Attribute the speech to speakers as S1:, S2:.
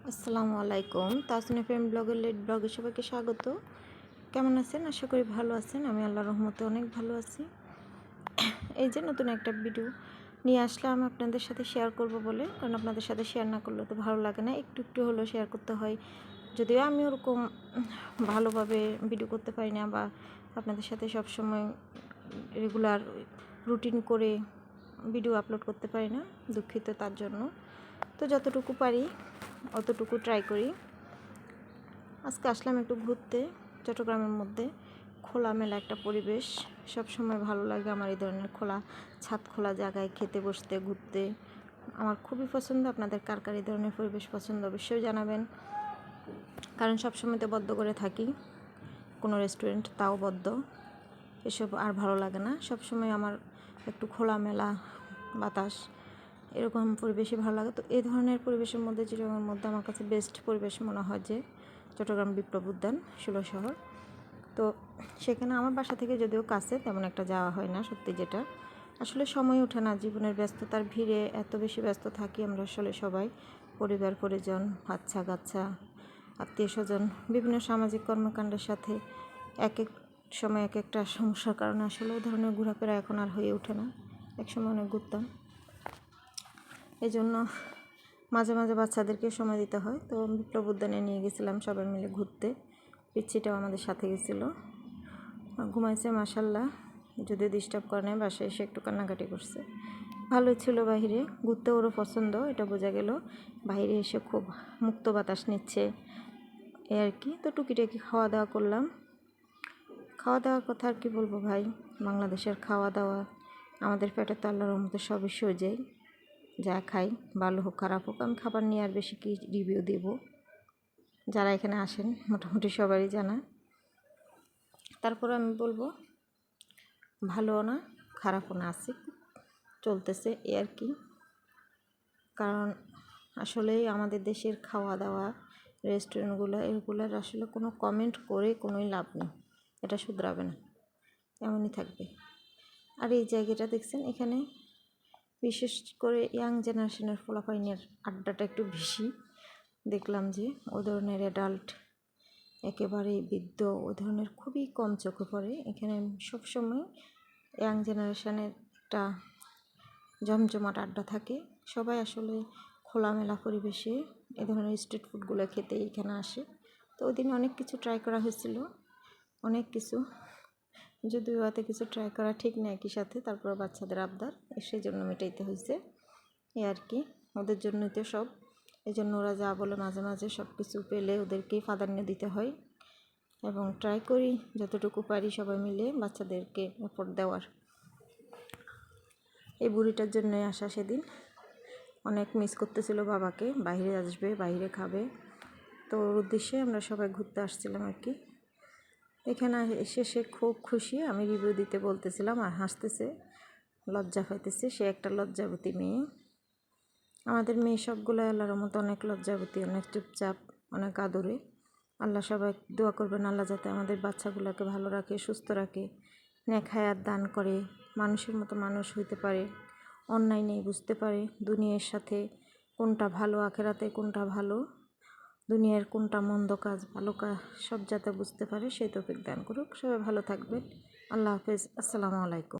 S1: আসসালামু আলাইকুম। তাসনিয়া ফ্রেম ব্লগের লেট ব্লগে সবাইকে স্বাগত। কেমন আছেন? আশা করি ভালো আছেন। আমি আল্লাহর রহমতে অনেক ভালো আছি। এই যে নতুন একটা ভিডিও নিয়ে আসলাম আপনাদের সাথে শেয়ার করব বলে, কারণ আপনাদের সাথে শেয়ার না করলে তো ভালো লাগে না, একটু একটু হলেও শেয়ার করতে হয়। যদিও আমি ওরকম ভালোভাবে ভিডিও করতে পারি না, বা আপনাদের সাথে সবসময় রেগুলার রুটিন করে ভিডিও আপলোড করতে পারি না, দুঃখিত তার জন্য। তো যতটুকু পারি অতটুকু ট্রাই করি। আজকে আসলাম একটু ঘুরতে চট্টগ্রামের মধ্যে। খোলামেলা একটা পরিবেশ সব সময় ভালো লাগে আমার। এই ধরনের খোলা ছাদ, খোলা জায়গায় খেতে বসতে, ঘুরতে আমার খুবই পছন্দ। আপনাদের কার কার এই ধরনের পরিবেশ পছন্দ অবশ্যই জানাবেন, কারণ সবসময় তো বদ্ধ করে থাকি, কোনো রেস্টুরেন্ট তাও বদ্ধ, এসব আর ভালো লাগে না। সবসময় আমার একটু খোলামেলা বাতাস, এরকম পরিবেশই ভালো লাগে। তো এই ধরনের পরিবেশের মধ্যে, চট্টগ্রামের মধ্যে আমার কাছে বেস্ট পরিবেশ মনে হয় যে চট্টগ্রাম বিপ্লব উদ্যান, ষোলো শহর। তো সেখানে আমার বাসা থেকে যদিও কাছে, তেমন একটা যাওয়া হয় না সত্যি, যেটা আসলে সময় ওঠে না। জীবনের ব্যস্ততার ভিড়ে এত বেশি ব্যস্ত থাকি আমরা আসলে সবাই, পরিবার পরিজন, বাচ্চা কাচ্চা, আত্মীয় স্বজন, বিভিন্ন সামাজিক কর্মকাণ্ডের সাথে এক এক সময় এক একটা সমস্যার কারণে আসলে ওই ধরনের ঘোরাফেরা এখন আর হয়ে ওঠে না। একসময় অনেক ঘুরতাম, এই জন্য মাঝে মাঝে বাচ্চাদেরকে সময় দিতে হয়। তো বিপ্লব উদ্যানে নিয়ে গেছিলাম সবাই মিলে ঘুরতে। পিচ্ছিটাও আমাদের সাথে গেছিলো, ঘুমাইছে মাশাল্লাহ, যদিও ডিস্টার্ব করে নাই, বাসায় এসে একটু কান্নাকাটি করছে। ভালোই ছিল, বাহিরে ঘুরতে ওরও পছন্দ, এটা বোঝা গেল। বাইরে এসে খুব মুক্ত বাতাস নিচ্ছে এই আর কি। তো টুকিটাকি খাওয়া দাওয়া করলাম। খাওয়া দাওয়ার কথা আর কি বলবো ভাই, বাংলাদেশের খাওয়া দাওয়া আমাদের পেটে তো আল্লাহর রহমতে সবই সহজেই, যা খাই ভালো হোক খারাপ হোক। আমি খাবার নিয়ে আর বেশি কি রিভিউ দেব, যারা এখানে আসেন মোটামুটি সবারই জানা। তারপর আমি বলবো ভালোও না খারাপও না, আছে, চলতেছে এ আর কি। কারণ আসলেই আমাদের দেশের খাওয়া দাওয়া, রেস্টুরেন্টগুলো, এগুলোর আসলে কোনো কমেন্ট করে কোনোই লাভ নেই, এটা শুধরাবে না, এমনই থাকবে। আর এই জায়গাটা দেখছেন, এখানে বিশেষ করে ইয়াং জেনারেশনের ফলাফাইনের আড্ডাটা একটু বেশি দেখলাম, যে ওই ধরনের অ্যাডাল্ট, একেবারেই বৃদ্ধ, ওই ধরনের খুবই কম চোখে পড়ে এখানে। সবসময় ইয়াং জেনারেশনের একটা জমজমাট আড্ডা থাকে। সবাই আসলে খোলামেলা পরিবেশে এ ধরনের স্ট্রিট ফুডগুলো খেতে এখানে আসে। তো ওই দিন অনেক কিছু ট্রাই করা হয়েছিল, অনেক কিছু, যদিও এত কিছু ট্রাই করা ঠিক না একই সাথে। তারপর বাচ্চাদের আবদার, সেই জন্য মেটাইতে হয়েছে এ আর কি। ওদের জন্যই তো সব, এই জন্য ওরা যা বলে মাঝে মাঝে সব কিছু পেলে ওদেরকেই প্রাধান্য দিতে হয়, এবং ট্রাই করি যতটুকু পারি সবাই মিলে বাচ্চাদেরকে এফোর্ট দেওয়ার। এই বুড়িটার জন্যই আসা, সেদিন অনেক মিস করতেছিল বাবাকে, বাইরে আসবে, বাইরে খাবে। তো ওর উদ্দেশ্যে আমরা সবাই ঘুরতে আসছিলাম আর কি। এখানে এসে সে খুব খুশি, আমি রিভিউ দিতে বলতেছিলাম আর হাসতেছে, লজ্জা পাইতেছে। সে একটা লজ্জাবতী মেয়ে। আমাদের মেয়ে সবগুলো আল্লাহর মতো অনেক লজ্জাবতী, অনেক চুপচাপ, অনেক আদরে। আল্লাহ সবাই দোয়া করবেন, আল্লাহ যাতে আমাদের বাচ্চাগুলোকে ভালো রাখে, সুস্থ রাখে, নেক হায়াত দান করে, মানুষের মতো মানুষ হইতে পারে, অন্যায় নেই বুঝতে পারে, দুনিয়ার সাথে কোনটা ভালো, আখেরাতে কোনটা ভালো, দুনিয়ার কোনটা মন্দ কাজ, ভালো কাজ, সব যাতে বুঝতে পারে, সেই তৌফিক দান করুক। সবাই ভালো থাকবেন। আল্লাহ হাফেজ। আসসালামু আলাইকুম।